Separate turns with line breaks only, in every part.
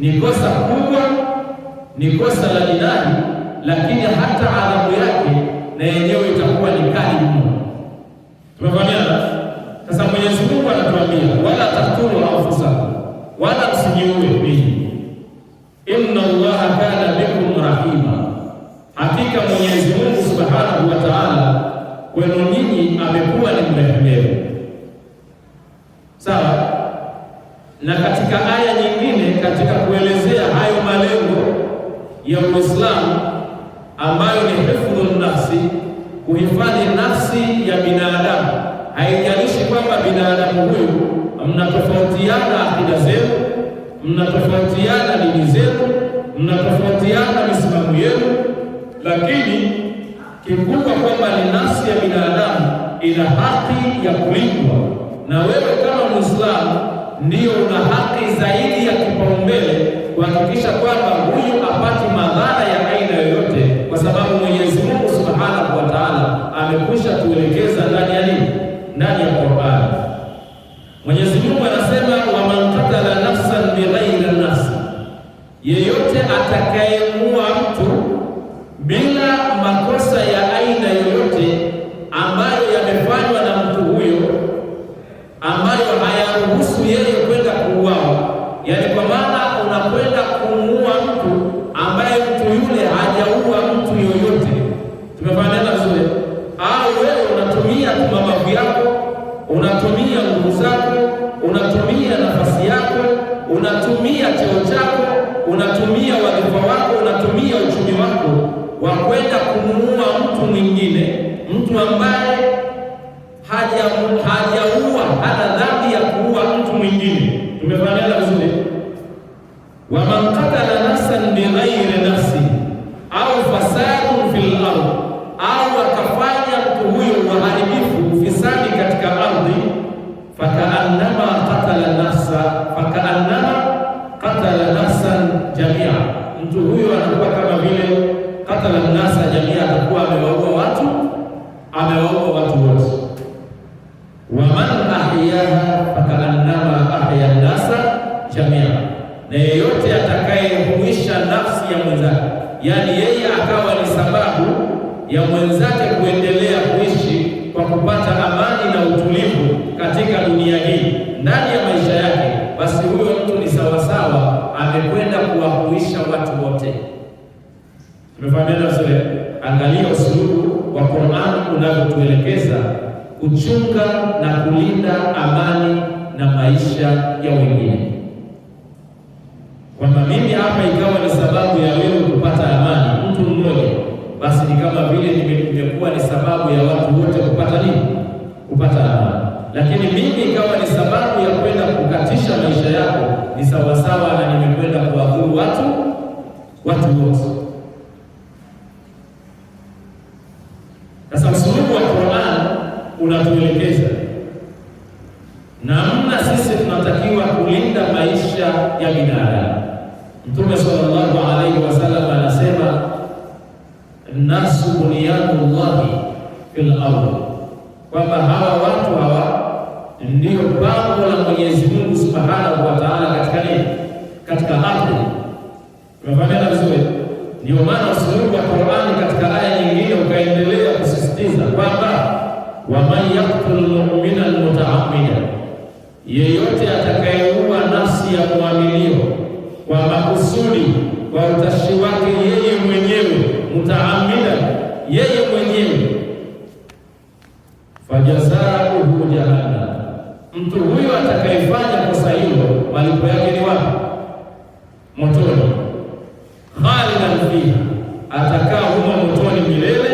ni kosa kubwa, ni kosa la jinai, lakini hata adhabu yake na yenyewe itakuwa ni kali mno. Tumefahamiana? Sasa Mwenyezi Mungu anatuambia wala taqtulu anfusakum, wala msijiue ninyi, inna Allaha kana bikum rahima, hakika Mwenyezi Mungu Subhanahu wa Ta'ala kwenu ninyi amekuwa ni mrehemevu. Sawa? Na katika aya nyingine katika kuelezea hayo malengo ya Uislamu ambayo ni hifdhun nafsi, kuhifadhi nafsi ya binadamu, haijalishi kwamba binadamu huyu mnatofautiana akida zenu, mnatofautiana dini zenu, mnatofautiana misimamo yenu, lakini kikubwa kwamba ni nafsi ya binadamu ina haki ya kulindwa, na wewe kama Muislamu ndiyo una haki zaidi ya kipaumbele kuhakikisha kwamba huyu apati madhara ya aina yoyote, kwa sababu Mwenyezi Mungu Subhanahu wa Ta'ala amekwisha tuelekeza ndani ya nini? Ndani ya Qur'an. Mwenyezi Mungu anasema wa man qatala nafsan bighairi nafsi, yeyote atakayemuua mtu bila makosa ya aina yoyote ambayo yamefanywa na mtu huyo, ambayo hayaruhusu yeye kwenda kuuawa, yani kwa maana unakwenda kumuua mtu ambaye mtu yule hajaua mtu yoyote. Tumefahamiana vizuri? Au wewe unatumia mabavu yako, unatumia nguvu zako, unatumia nafasi yako, unatumia cheo chako, unatumia wadhifa wako, unatumia uchumi wako wa kwenda kumuua mtu mwingine, mtu ambaye hajaua, hana dhambi ya kuua mtu mwingine. Tumefahamiana vizuri? Wa man qatala nafsan bighairi nafsi au fasadun fil ardh, au akafanya mtu huyo uharibifu, ufisadi katika ardhi, fakaannama qatala nafsan jamia, mtu huyo anakuwa kama vile qatala nasa jamia, atakuwa amewaua watu wote. Wa man ahyaha fakaannama ahya nasa jamia, na yeyote atakayehuisha nafsi ya mwenzake, yani yeye akawa ni sababu ya mwenzake kuendelea kuishi kwa kupata amani na utulivu katika dunia hii ndani ya maisha yake, basi huyo mtu ni sawasawa amekwenda kuwahuisha watu wote. Tumefahamiana vizuri? Angalia usulubu wa Qur'an unavyotuelekeza kuchunga na kulinda amani na maisha ya wengine, kwamba mimi hapa ikawa ni sababu ya wewe kupata amani mtu mmoja, basi ni kama vile nimekuwa ni sababu ya watu wote kupata nini? Kupata amani. Lakini mimi ikawa ni sababu ya kwenda kukatisha maisha yako, ni sawasawa na nimekwenda kuwadhuru watu wote. Sasa usulubu wa Qur'an unatuelekeza namna sisi tunatakiwa kulinda maisha ya binadamu. Mtume sallallahu alaihi wasallam anasema nasu bunyanullahi fil ardh, kwamba hawa watu hawa ndio pango la Mwenyezi Mungu Subhanahu wa Ta'ala katika ardhi. Tunafahamiana vizuri? Ndio maana usulubu wa Qur'ani katika aya nyingine ukaendelea kusisitiza kwamba wa man yaqtul mu'mina muta'ammida, yeyote atakayeua nafsi ya muaminio kwa makusudi, kwa utashi wake yeye mwenyewe, muta'ammida, yeye mwenyewe, fajazaohu jahannam, mtu huyo atakayefanya kosa hilo malipo yake ni wapi? Motoni. Khalidan fiha, atakaa humo motoni milele.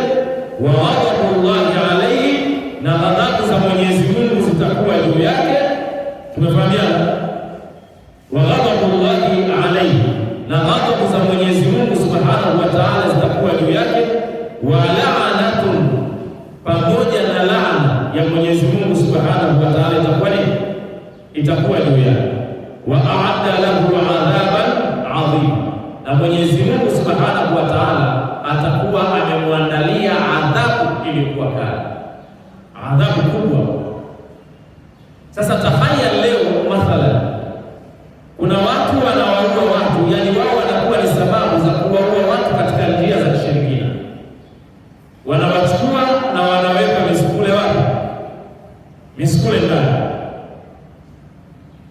Wa ghadabullahi alayhi, na ghadhabu za Mwenyezi Mungu zitakuwa juu yake. Tumefahamiana? Wa ghadabullahi alayhi, na ghadhabu za Mwenyezi Mungu Subhanahu wa Ta'ala zitakuwa juu yake. Wa la'anatun, pamoja na laana ya Mwenyezi Mungu Subhanahu wa Ta'ala itakuwa juu yake. Wa a'adda lahu 'adhaban 'adhima, na Mwenyezi Mungu Subhanahu wa Ta'ala atakuwa amemwandalia adhabu iliyokuwa kali, adhabu kubwa. Sasa tafanya leo mathalan, kuna watu wanawaua watu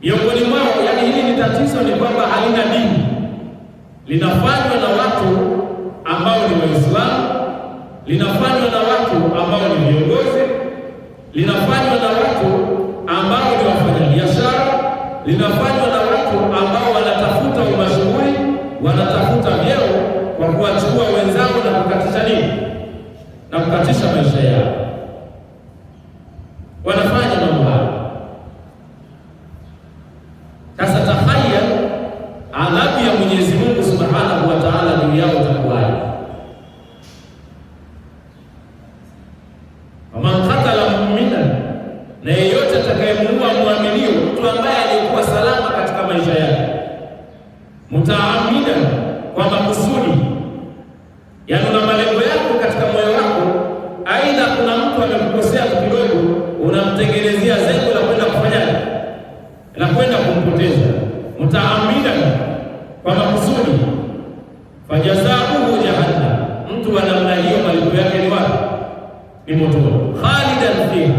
Miongoni mwao, yani hili ni tatizo, ni kwamba halina dini, linafanywa na watu ambao ni Waislamu, linafanywa na watu ambao ni viongozi, linafanywa na watu ambao ni wafanyabiashara, linafanywa na watu ambao wanatafuta umashuhuri, wanatafuta vyeo kwa kuwachukua wenzao na kukatisha nini? Na kukatisha maisha yao. Wanafanya mambo hayo. Sasa tahayya, adhabu ya Mwenyezi Mungu Subhanahu wa Ta'ala juu yao itakuwaje? Faman qatala mu'minan, na yeyote atakayemuua muaminio, mtu ambaye alikuwa salama katika maisha yake, mutaamidan, kwa makusudi, yaani una malengo yako katika moyo wako, aidha kuna mtu amekukosea kidogo, unamtengenezea zengo la kwenda kufanyaje, la kwenda kumpoteza. Mutaamidan, kwa makusudi, fajazaohu jahannam, mtu wa namna hiyo malipo yake ni wapi? Ni motoni, khalidan fiha.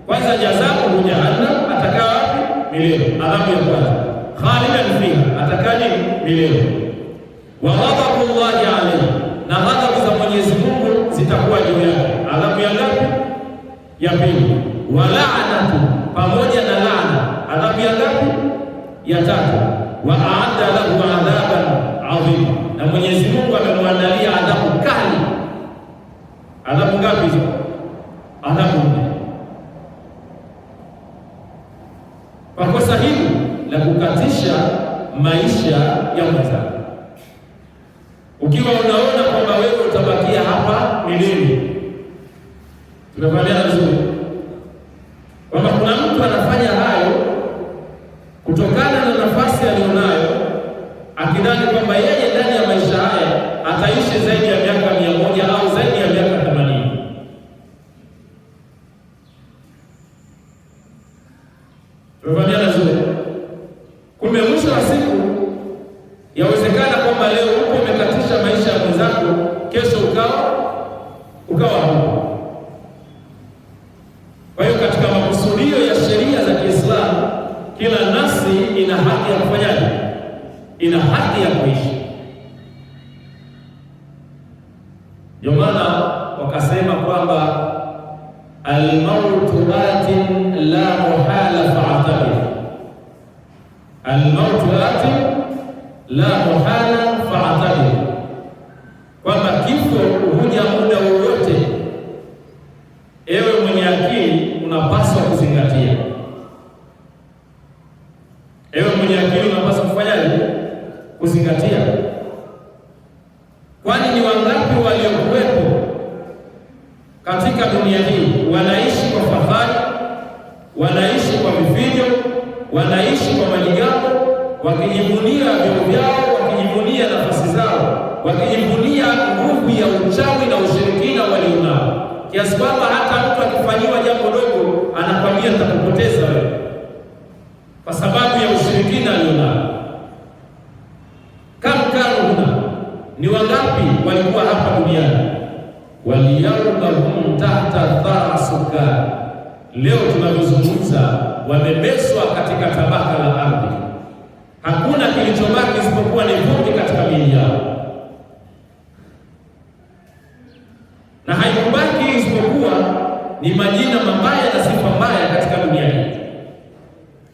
Kwanza jazaohu jahannam, atakaa wapi? Milele. Adhabu ya kwanza, khalidan fiha, atakaa nini? Milele. Wa ghadabu llahi alayhi, na ghadhabu za Mwenyezi Mungu zitakuwa juu yake. Adhabu ya ngapi? Ya pili. Wa la'natu, pamoja na laana. Adhabu ya ngapi? Ya tatu. Wa a'adda lahu adhaban adhim, na Mwenyezi Mungu amemwandalia adhabu kali. Adhabu ngapi hizo? Adhabu nne. Kwa kosa hili la kukatisha maisha ya mwenzako, ukiwa unaona kwamba wewe utabakia hapa milele. Tunafahamiana vizuri kwamba kuna mtu anafanya hayo kutokana na nafasi aliyonayo, akidhani kwamba yeye ndani ya maisha haya ataishi zaidi ya miaka 100 au zaidi ya miaka 80. Tunafahamiana vizuri. Kumbe mwisho wa siku yawezekana kwamba leo uko umekatisha maisha ya mwenzako, kesho ukawa huko. Kwa hiyo katika makusudio ya sheria za Kiislamu, kila nafsi ina haki ya kufanyaje? Ina haki ya kuishi. Ndio maana wakasema kwamba al-mautu atin la muhala fa'tabir. Al-mautu atin la muhala fa'tabir, kwamba kifo huja muda wowote. Ewe mwenye akili unapaswa kuzingatia. Ewe mwenye akili unapaswa kufanyaje? Kuzingatia. Kwani ni wangapi waliokuwepo katika dunia hii wanaishi kwa fahari, wanaishi kwa vifijo, wanaishi kwa majigambo, wakijivunia vyeo vyao, wakijivunia nafasi zao, wakijivunia nguvu ya uchawi na ushirikina walionao, kiasi kwamba hata mtu akifanyiwa jambo dogo anakwambia nitakupoteza wewe kwa sababu ya ushirikina alionao. Kamkaruna, ni wangapi walikuwa hapa duniani? Waliyawma hum tahta thara sukar, leo tunavyozungumza wamebeswa katika tabaka la ardhi. Hakuna kilichobaki isipokuwa ni vumbi katika miili yao, na haikubaki isipokuwa ni majina mabaya na sifa mbaya katika dunia hii.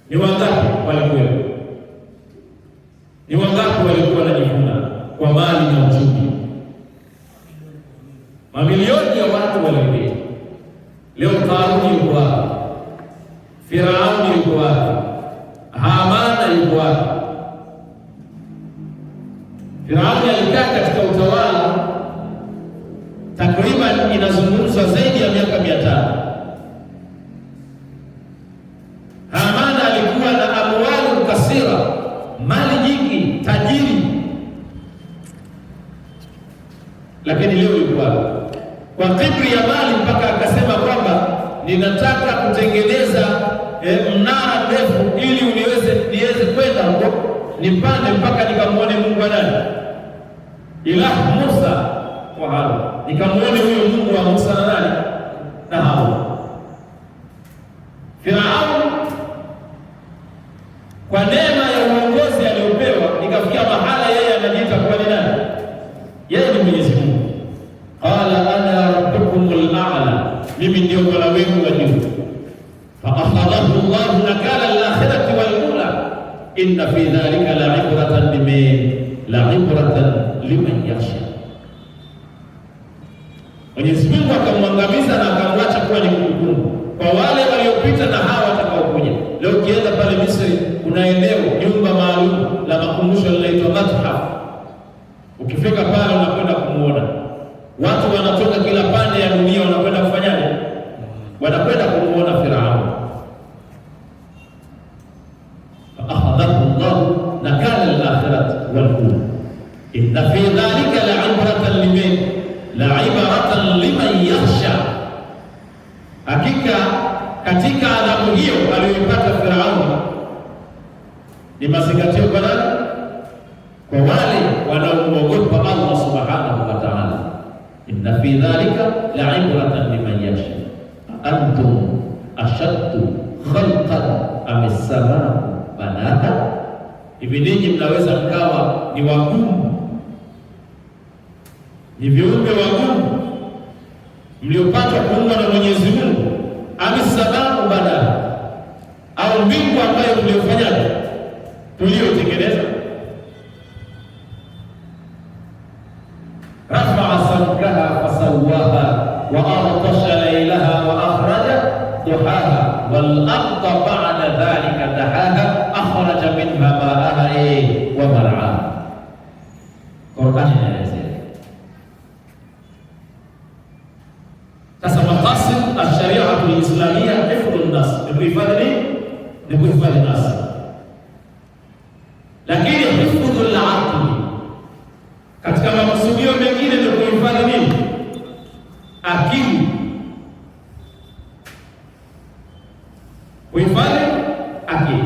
Ni wangapi walikuwepo? Ni wangapi walikuwa wanajivuna kwa mali na uchumi? Mamilioni ya watu walipita. Leo Karuni yuko wapi? Firauni yuko wapi? Hamana yuko wapi? Firauni alikaa katika utawala takriban inazungumzwa zaidi ya miaka 500. Hamana alikuwa na amwalu kasira, mali nyingi, tajiri, lakini leo yuko wapi? Kwa kibri ya mali mpaka akasema kwamba ninataka kutengeneza mnara mrefu ili niweze kwenda huko nipande mpaka nikamwone Mungu wa nani? Ilah Musa wa Harun, nikamwone huyo Mungu wa Musa na nani? Na Harun. Firaun kwa neema ya uongozi aliopewa, ikafikia mahala yeye anajiita kuwa ni nani? Yeye ni Mwenyezi Mungu. Qala ana rabbukumul a'la, mimi ndio Mola wenu wa juu. Fa akhadhahu Allahu nakala al-akhirati wal-ula inna fi dhalika la'ibratan liman yakhsha. Mwenyezi Mungu akamwangamiza na akamwacha kuwa ni kumbukumbu kwa wale waliopita na hawa watakaokuja. Leo ukienda pale Misri kuna eneo, nyumba maalum la makumbusho linaitwa Mathaf. Ukifika pale unakwenda kumuona. Watu wanatoka kila pande ya dunia wanakwenda kufanyaje? Wanakwenda kumuona Farao. Akhadhahu Allah nakala al-akhirati wal-ula inna fi dhalika la'ibratan liman yakhsha. Hakika katika adhabu hiyo aliyoipata Farao ni mazingatio kwa nani? Kwa wale wanaomwogopa Allah subhanahu wa ta'ala. Inna fi dhalika la'ibratan liman yakhsha antum ashaddu khalqan am as-samaa banaha. Hivi ninyi mnaweza mkawa ni wagumu, ni viumbe wagumu mliopatwa kuumbwa na Mwenyezi Mungu, amisababu banaha, au mbingu ambayo mliofanyaje, tuliotengeneza. Rafa'a samkaha fasawaha wa aghtasha laylaha wa akhraja duhaha wal arda ba'da dhalika dahaha akhraja minha ma'aha wa mar'aha. Qur'an inaeleza. Sasa maqasid ash-shari'ah al-islamiyah hifdhun nas, ni kuhifadhi nas. Lakini hifdhul aqli katika makusudio mengine ni kuhifadhi nini? Akili. Kuhifadhi akili.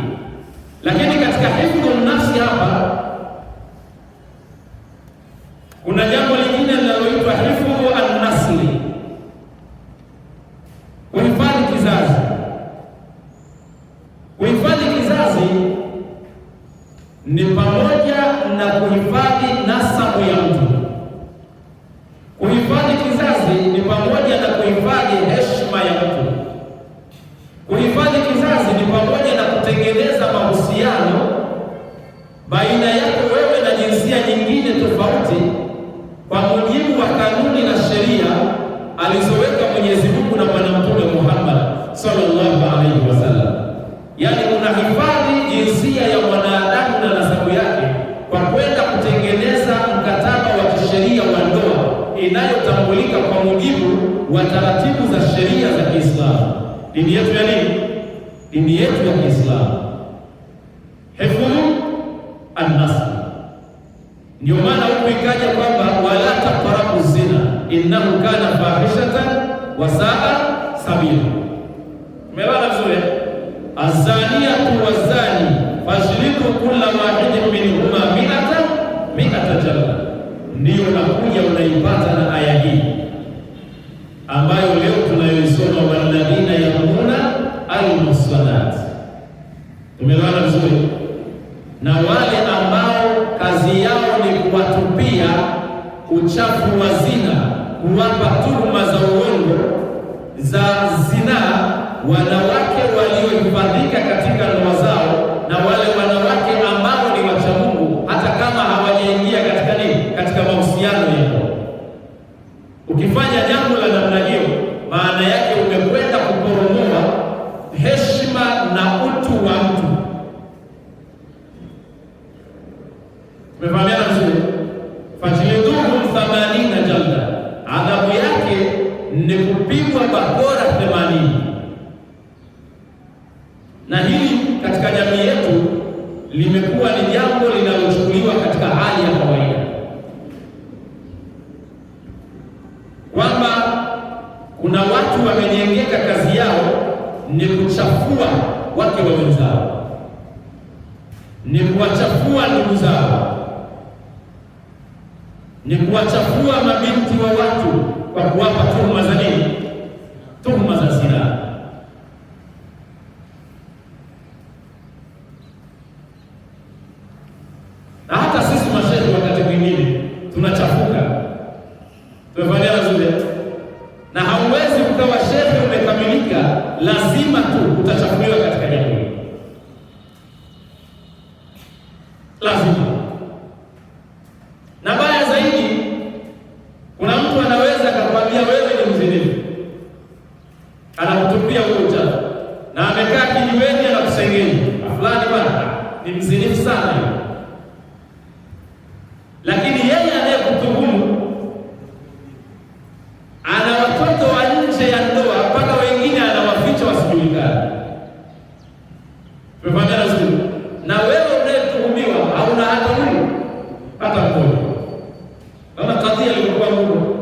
Lakini katika hifdhun nafsi hapa kuna jambo lingine linaloitwa hifdhu an-nasli, kuhifadhi kizazi. Kuhifadhi kizazi ni pamoja na kuhifadhi nasabu ya mtu. Kuhifadhi kizazi ni pamoja na kuhifadhi heshima ya mtu. Kuhifadhi kizazi ni pamoja na kutengeneza mahusiano baina yako wewe na jinsia nyingine tofauti kwa mujibu wa kanuni na sheria alizoweka Mwenyezi Mungu na Bwana Mtume Muhammad sallallahu alaihi wasallam. Yaani unahifadhi jinsia ya mwanadamu na nasabu yake kwa kwenda kutengeneza mkataba wa kisheria wa ndoa inayotambulika kwa mujibu wa taratibu za sheria za Kiislamu. Dini yetu ya nini? Dini yetu ya Kiislamu. Hifdhu an-nasl. Ndio maana huko ikaja kwamba wala taqrabu zina innahu kana fahishatan wa sa'a sabila. Umeelewa vizuri? Azaniyatu wazani fashriku kulla wahidin minhuma mi'ata jalda. Ndio nakuja unaipata na aya hii ambayo leo tunayoisoma, walladhina yarmuna al-muhsanat. Tumeelewana vizuri? Na wale ambao kazi yao ni kuwatupia uchafu wa zina, kuwapa tuhuma za uongo za zinaa wanawake waliohifadhika katika ndoa zao, na wale wanawake ambao ni wacha Mungu hata kama hawajaingia katika nini, katika mahusiano ya ndoa. Ukifanya jambo la namna hiyo, maana yake umekwenda kuporomoa heshima na utu wa mtu. Umefahamiana vizuri? Fajliduhum 80 jalda, adhabu yake ni kupigwa bakora 80. Na hili katika jamii yetu limekuwa ni jambo linalochukuliwa katika hali ya kawaida, kwamba kuna watu wamejengeka kazi yao ni kuchafua wake wa wenzao, ni kuwachafua ndugu zao, ni kuwachafua mabinti wa watu kwa kuwapa tuhuma za nini? Tuhuma za zina. Na hata sisi mashehe wakati mwingine tunachafuka, tumefanyana zile, na hauwezi ukawa shehe umekamilika, lazima tu utachafuliwa katika jamii, lazima. Na baya zaidi, kuna mtu anaweza akakwambia wewe ni mzinifu, anakutupia uchafu na amekaa kijiweni anakusengenya, fulani bwana ni mzinifu sana yule. Lakini yeye anayekutuhumu ana watoto wa nje ya ndoa, mpaka wengine anawaficha wasijulikane. Tumefanyana zuri. Na wewe unayetuhumiwa hauna hata huyu hata mmoja. Kama kadhia ilikuwa ngumu,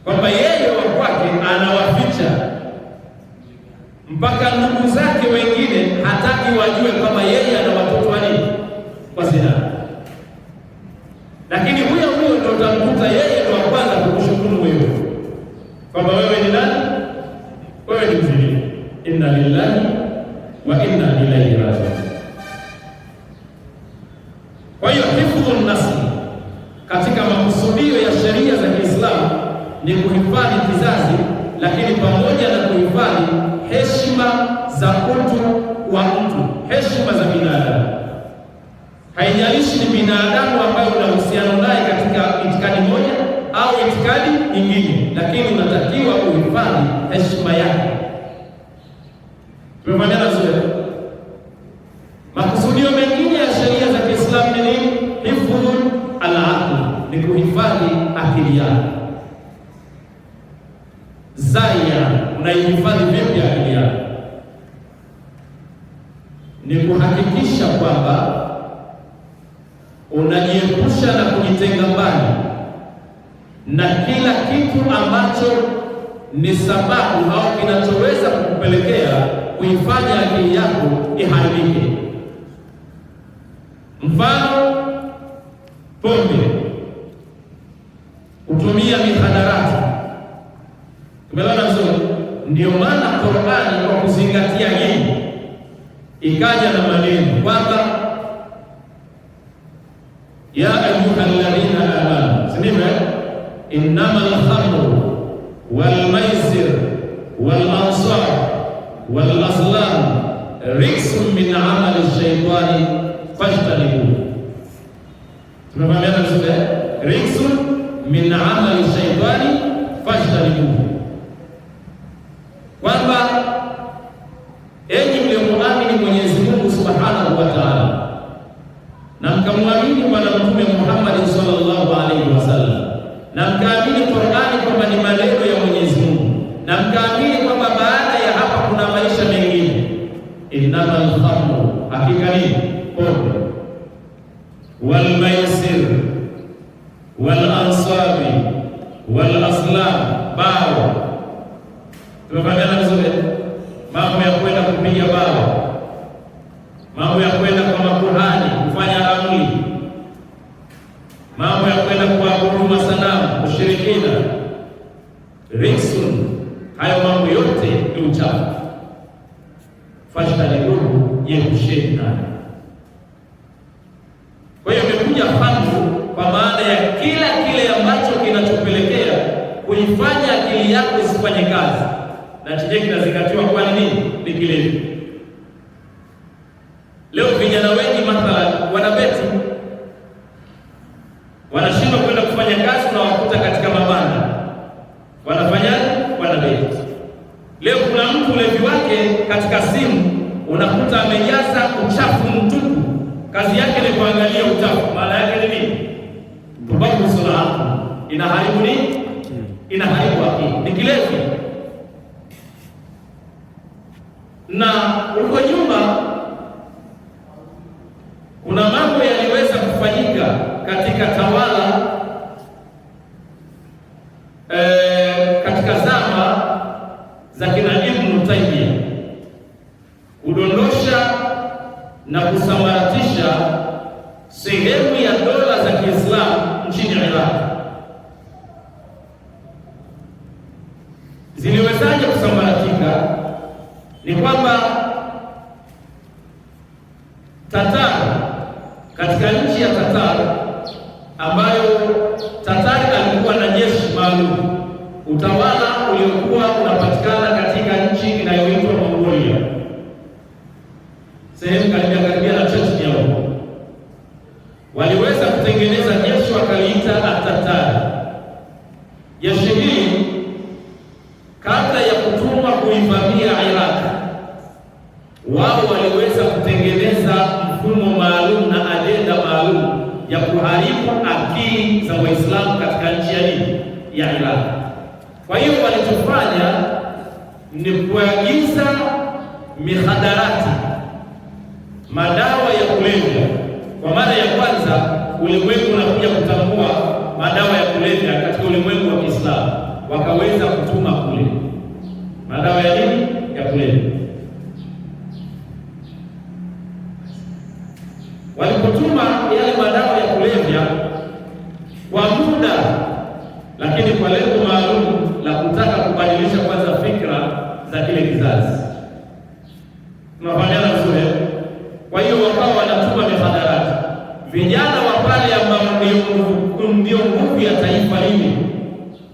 kwamba yeye wa kwake anawaficha, mpaka ndugu zake wengine hataki wajue kama yeye ana watoto wa nini, kwa zina. Lakini huyo ndio utamkuta yeye ndio wa kwanza kukushukuru wewe kwamba wewe ni nani, wewe ni mzinifu. Inna lillahi wa inna ilaihi rajiun. Kwa hiyo hifdhun nasli katika makusudio ya sheria za Kiislamu ni kuhifadhi kizazi, lakini pamoja na kuhifadhi heshima za utu wa mtu, heshima za binadamu. Haijalishi ni binadamu ambaye unahusiana naye katika itikadi moja au itikadi nyingine, lakini unatakiwa kuhifadhi heshima yake. Tumefanyana zote. Makusudio mengine ya sheria za Kiislamu ni nini? Hifdhul al-aql, ni kuhifadhi akili yako. Zaya, unaihifadhi vipi akili yako? Ni kuhakikisha kwamba unajiepusha na kujitenga mbali na kila kitu ambacho ni sababu au kinachoweza kukupelekea kuifanya akili yako iharibike. Mfano, pombe, kutumia mihadarati. Tumeona vizuri. Ndio maana Qur'ani kwa kuzingatia hili ikaja na maneno kwamba ya ayyuhalladhina amanu, sivyo? Innamal khamru wal maisir wal ansar wal azlam rijsun min amali shaytani fajtanibuhu. Tumefahamiana vizuri? Rijsun min amali shaytani fajtanibuhu, kwamba enyi mliomuamini Mwenyezi Mungu Subhanahu wa Ta'ala na mkamwamini Bwana Mtume Muhammad sallallahu alaihi wasallam, na mkaamini Qur'ani kwamba ni maneno ya Mwenyezi Mungu, na mkaamini kwamba baada ya hapa kuna maisha mengine. Innamal khamru, hakika ni pombe, wal maisir wal ansabi wal aslam, bao. Tumefanyana vizuri. Mambo ya kwenda kupiga bao, mambo ya kwenda kwa makuhani kufanya ramli, mambo ya kwenda kuabudu masanamu, ushirikina, rijsun, hayo mambo yote ni uchafu. Fajtanibuhu, jiepusheni nayo. Kwa hiyo imekuja khamru kwa maana ya kila kile ambacho kinachopelekea kuifanya akili yako isifanye kazi, na chenye kinazingatiwa kwa nini? Ni kilevi. Leo vijana wengi mathalan wanabeti, wanashindwa kwenda kufanya kazi na wakuta katika mabanda. Wanafanyaje? Wanabeti. Leo kuna mtu ulevi wake katika simu unakuta amejaza uchafu mtupu, kazi yake ni kuangalia uchafu. Maana yake ni nini? Tubaku sura inaharibu nini? Inaharibu akili, ni kilevi. Na huko nyuma kuna mambo yaliweza kufanyika katika tawala katika zama za kina Ibn Taymiyyah, kudondosha na kusambaratisha sehemu ya dola za Kiislamu nchini Iraq. Ziliwezaje kusambaratika? Ni kwamba Tatar katika nchi ya Tatari, ambayo Tatari alikuwa na jeshi maalum, utawala uliokuwa unapatikana katika nchi inayoitwa Mongolia, sehemu karibia na Chechnya huko. Waliweza kutengeneza jeshi wakaliita At-Tatari. Jeshi hili kabla ya kutumwa kuivamia Iraq, wao waliweza kutengeneza mfumo maalum na ajenda maalum ya kuharibu akili za Waislamu katika nchi ya Iraq. Kwa hiyo walichofanya ni kuagiza mihadarati, madawa ya kulevya. Kwa mara ya kwanza ulimwengu unakuja kutambua madawa ya kulevya katika ulimwengu wa Kiislamu, wakaweza kutuma kule madawa ya nini? Ya kulevya. Walipotuma yale madawa ya kulevya kwa muda, lakini kwa lengo maalum la kutaka kubadilisha kwanza fikra za kile kizazi. Tunafanyana vizuri. Kwa hiyo wakawa wanatuma mihadarati, vijana wa pale ambao ndio nguvu ya taifa hili,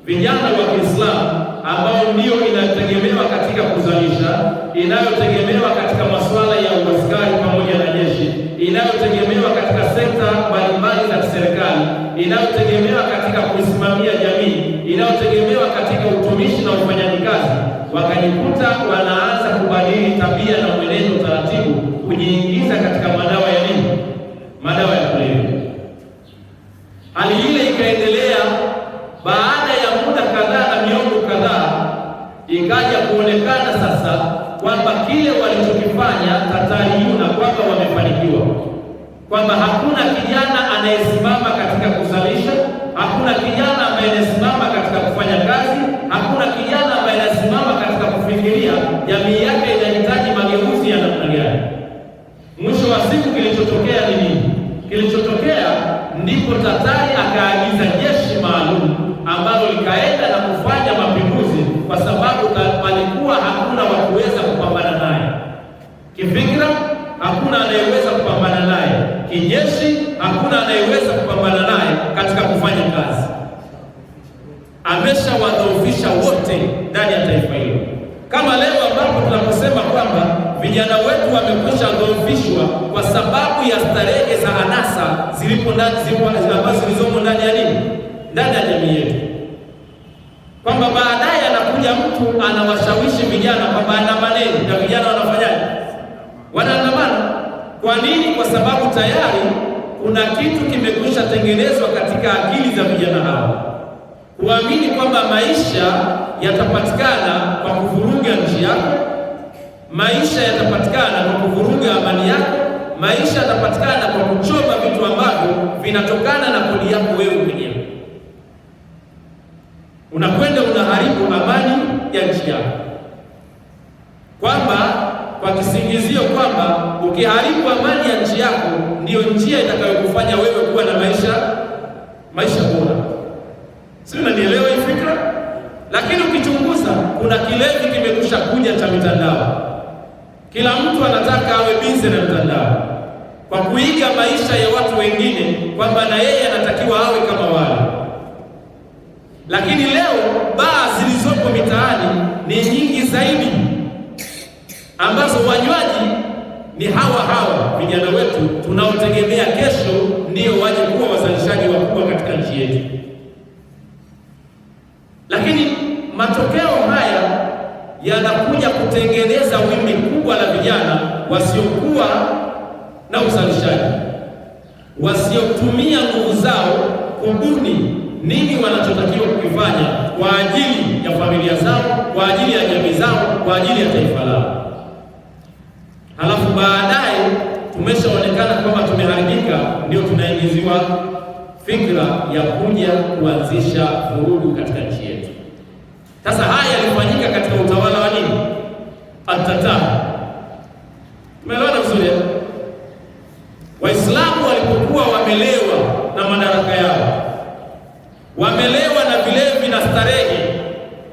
vijana wa Kiislamu ambao ndio inategemewa katika kuzalisha, inayotegemewa katika masuala ya uaskari pamoja na jeshi, inayotegemewa katika sekta mbalimbali za serikali, inayotegemewa katika kusimamia jamii, inayotegemewa katika utumishi na ufanyaji kazi, wakajikuta wanaanza kubadili tabia na mwenendo taratibu, kujiingiza katika madawa ya nini? Madawa ya kulevya. Hali ile ikaendelea. Baada ya muda kadhaa na miongo kadhaa, ikaja kuonekana sasa kwamba kile walichokifanya Tatariyuna kwamba wamefanikiwa, kwamba hakuna kijana anayesimama katika kuzalisha, hakuna kijana ambaye anasimama katika kufanya kazi, hakuna kijana ambaye anasimama katika kufikiria jamii yake inahitaji mageuzi ya namna gani. Mwisho wa siku kilichotokea ni nini? Kilichotokea ndipo Tatari akaagiza jeshi maalum ambalo likaenda na kufanya mapinduzi, kwa sababu palikuwa hakuna wa kuweza kupambana naye kifikra, hakuna anayeweza kupambana naye kijeshi, hakuna anayeweza kupambana naye katika kufanya kazi. Ameshawadhoofisha wote ndani ya taifa hilo, kama leo ambapo tunaposema kwamba vijana wetu wamekwisha dhoofishwa kwa sababu ya starehe za anasa zilizomo ndani ya nini? Ndani ya jamii yetu, kwamba baadaye anakuja mtu anawashawishi vijana kwamba andamaneni, na vijana wanafanyaje? Wanaandamana. Kwa nini? Kwa sababu tayari kuna kitu kimekwisha tengenezwa katika akili za vijana hao, kuamini kwamba maisha yatapatikana kwa kuvuruga nchi yako, maisha yatapatikana kwa kuvuruga amani yako, maisha yatapatikana kwa kuchoma vitu ambavyo vinatokana na kodi yako wewe mwenyewe. Unakwenda unaharibu amani ya nchi yako, kwamba kwa kisingizio kwamba ukiharibu amani ya nchi yako ndiyo njia itakayokufanya wewe kuwa na maisha bora. Si unanielewa hii fikra? Lakini ukichunguza, kuna kilevi kimekusha kuja cha mitandao. Kila mtu anataka awe busy na mtandao, kwa kuiga maisha ya watu wengine, kwamba na yeye anatakiwa awe kama wale. Lakini leo baa zilizopo mitaani ni nyingi zaidi, ambazo wanywaji ni hawa vijana wetu tunaotegemea kesho ndio waje kuwa wazalishaji wakubwa katika nchi yetu. Lakini matokeo haya yanakuja kutengeneza wimbi kubwa la vijana wasiokuwa na uzalishaji, wasiotumia nguvu zao kubuni nini wanachotakiwa kukifanya kwa ajili ya familia zao, kwa ajili ya jamii zao, kwa ajili ya taifa lao. Halafu baadaye tumeshaonekana kwamba tumeharibika, ndio tunaingiziwa fikra ya kuja kuanzisha vurugu katika nchi yetu. Sasa haya yalifanyika katika utawala wa nini? At-Tatari. Tumeelewana vizuri? Waislamu walipokuwa wamelewa na madaraka yao, wamelewa na vilevi na starehe,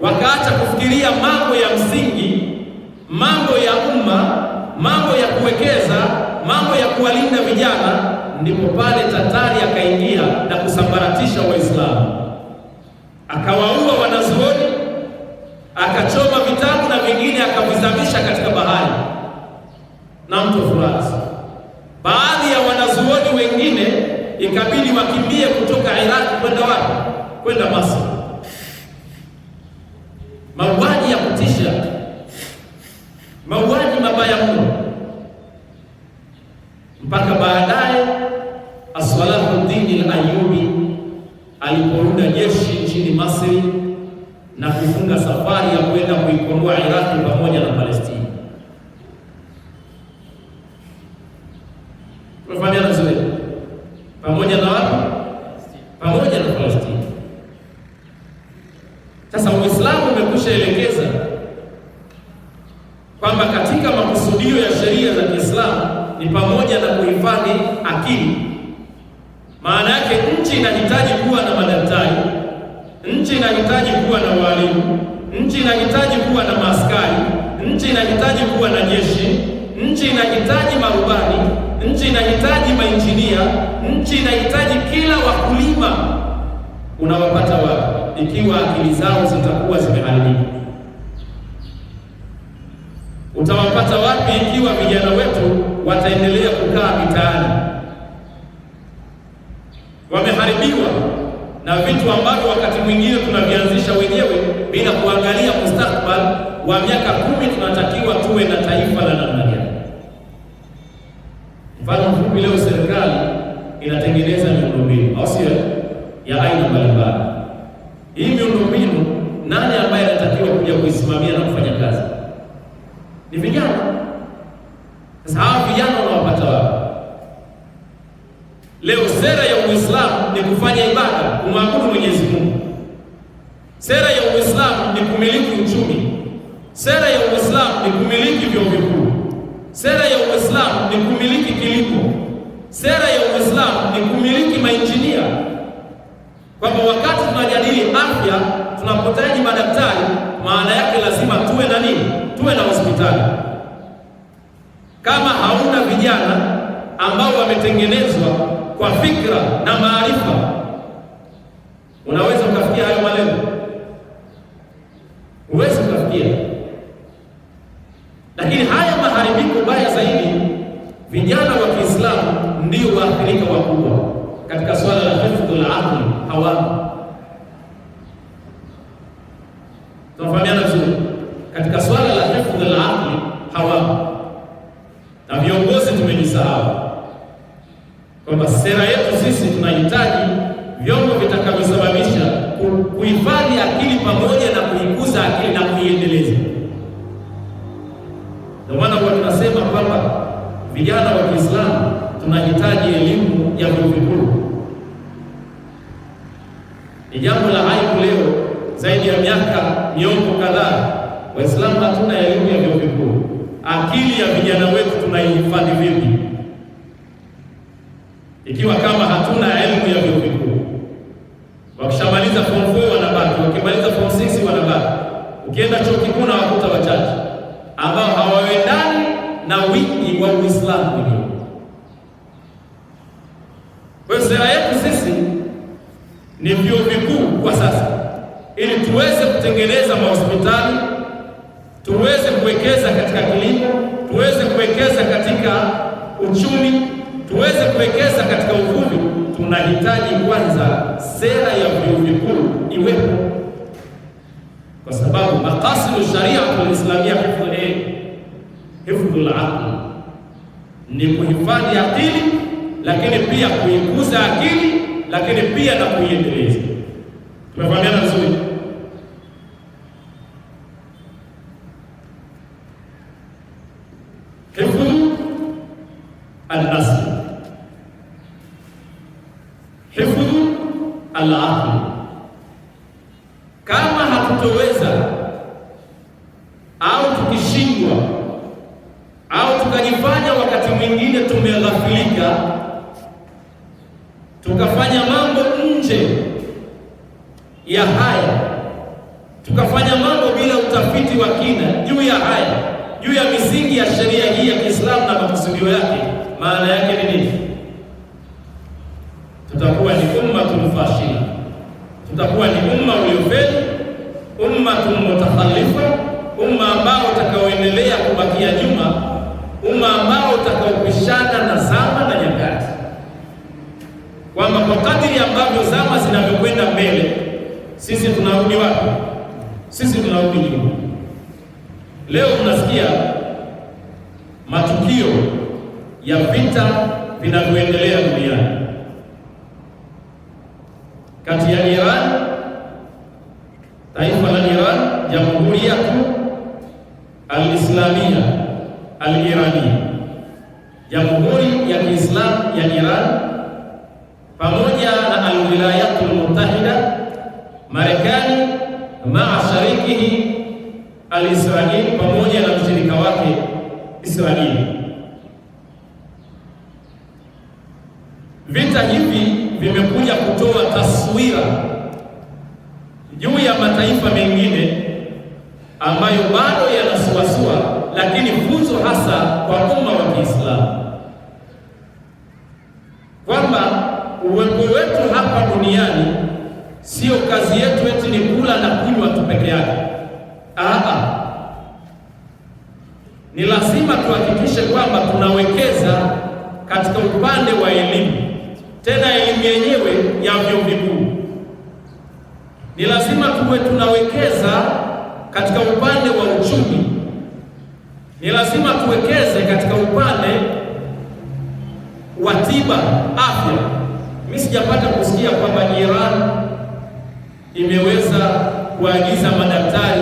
wakaacha kufikiria mambo ya msingi, mambo ya umma, mambo ya kuwekeza, mambo ya kuwalinda vijana, ndipo pale Tatari akaingia na kusambaratisha Waislamu, akawaua wanazuoni, akachoma vitabu na vingine akavizamisha katika bahari na mto Furati. Baadhi ya wanazuoni wengine ikabidi wakimbie kutoka Iraq kwenda wapi? Kwenda Masri. Mauaji ya kutisha, mauaji mabaya mno, mpaka baadaye Salahuddin al-Ayyubi alipounda jeshi nchini Masri na kufunga safari ya kwenda kuikomboa Iraq pamoja na Palestina. Tunafanya nzuri pamoja na wapi? Pamoja na Palestina. Sasa Uislamu umekwishaelekeza kwamba katika makusudio ya sheria za Kiislamu ni pamoja na kuhifadhi akili. Maana yake nchi inahitaji kuwa na madaktari, nchi inahitaji kuwa na walimu, nchi inahitaji kuwa na maaskari, nchi inahitaji kuwa na jeshi, nchi inahitaji marubani, nchi inahitaji mainjinia, nchi inahitaji kila wakulima. Unawapata wapi ikiwa akili zao zitakuwa zimeharibika? Utawapata wapi ikiwa vijana wetu wataendelea kukaa mitaani wameharibiwa na vitu ambavyo wakati mwingine tunavianzisha wenyewe bila kuangalia mustakbal wa miaka 10 tunatakiwa tuwe na taifa la namna gani? Mfano mfupi, leo serikali inatengeneza miundombinu, au sio, ya aina mbalimbali. Hii miundombinu nani ambaye anatakiwa kuja kuisimamia na kufanya kazi? Ni vijana. Sasa hawa vijana wanawapata wapi? Leo sera ya Uislamu ni kufanya ibada, kumwabudu Mwenyezi Mungu. Sera ya Uislamu ni kumiliki uchumi. Sera ya Uislamu ni kumiliki vyuo vikuu. Sera ya Uislamu ni kumiliki kilimo. Sera ya Uislamu ni kumiliki mainjinia. Kwamba wakati tunajadili afya, tunapotaji madaktari, maana yake lazima tuwe na nini? Tuwe na hospitali. Kama hauna vijana ambao wametengenezwa kwa fikra na maarifa, unaweza ukafikia hayo malengo? Huwezi kufikia. Lakini haya maharibiko baya zaidi, vijana wa Kiislamu ndio waathirika wakubwa katika swala la hifdhul aqli. Hawana, tunafahamiana vizuri, katika swala la hifdhul aqli hawana, na viongozi tumejisahau kwamba sera yetu sisi tunahitaji vyombo vitakavyosababisha kuhifadhi akili pamoja na kuikuza akili na kuiendeleza. Ndio maana kwa tunasema kwamba vijana wa Kiislamu tunahitaji elimu ya vyuo vikuu. Ni jambo la aibu leo, zaidi ya miongo kadhaa, Waislamu hatuna elimu ya vyuo vikuu. Akili ya vijana wetu tunaihifadhi vipi ikiwa kama hatuna elimu ya vyuo vikuu? Wakishamaliza form 4 wanabaki, wakimaliza form 6 wanabaki. Ukienda chuo kikuu na wakuta wachache ambao hawaendani na wingi wa Uislamu wenyewe. Kwa sera yetu sisi ni vyuo vikuu kwa sasa, ili tuweze kutengeneza mahospitali, tuweze kuwekeza katika kilimo, tuweze kuwekeza katika uchumi, tuweze kuwekeza katika uvuvi. Tunahitaji kwanza sera ya vyuo vikuu iwepo, kwa sababu maqasidu sharia al-islamia hifdhul aqli ni kuhifadhi akili, lakini pia kuikuza akili, lakini pia na kuiendeleza. Tumefahamiana vizuri? Hifdhu al-nasl, hifdhu al-aqli. Kama hatutoweza au tukishindwa au tukajifanya wakati mwingine tumeghafilika, tukafanya mambo nje ya haya, tukafanya mambo bila utafiti wa kina juu ya haya, juu ya misingi ya sheria hii ya Kiislamu na makusudio yake, maana yake ni nini? Tutakuwa ni ummatun fashila, tutakuwa ni umma uliofeli, ummatun mutakhalifa, umma ambao utakaoendelea kubakia nyuma, umma ambao utakaopishana na zama na nyakati, kwamba kwa kadiri ambavyo zama zinavyokwenda mbele, sisi tunarudi wapi? Sisi tunarudi nyuma. Leo tunasikia matukio ya vita vinavyoendelea duniani kati ya Iran, taifa la Iran, Jamhuri ya Al-Islamia Al-Irania, Jamhuri ya Kiislamu ya Iran, pamoja na Al-Wilayatul Mutahida, Marekani maa sharikihi Al-Israeli, pamoja na mshirika wake Israeli. Vita hivi vimekuja kutoa taswira juu ya mataifa mengine ambayo bado yanasuasua, lakini funzo hasa kwa umma wa Kiislamu, kwamba uwepo wetu hapa duniani sio kazi yetu eti ni kula na kunywa tu peke yake. Ni lazima tuhakikishe kwamba tunawekeza katika upande wa elimu, tena elimu yenyewe ya vyuo vikuu. Ni lazima tuwe tunawekeza katika upande wa uchumi. Ni lazima tuwekeze katika upande wa tiba, afya. Mimi sijapata kusikia kwamba Iran imeweza kuagiza madaktari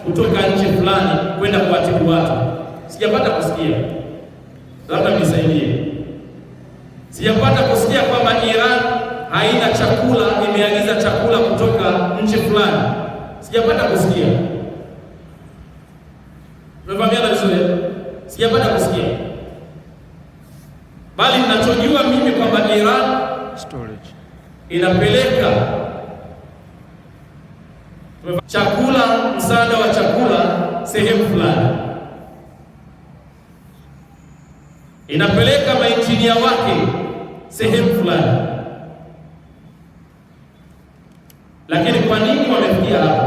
kutoka nchi fulani kwenda kuwatibu watu. Sijapata kusikia, labda nisaidie. Sijapata kusikia kwamba Iran haina chakula, imeagiza chakula kutoka nchi fulani. Sijapata kusikia. Tumefahamiana vizuri? Sijapata kusikia. Bali ninachojua mimi kwamba Iran inapeleka chakula, msaada wa chakula sehemu fulani, inapeleka mainjinia wake sehemu fulani. Lakini kwa nini wamefikia hapa?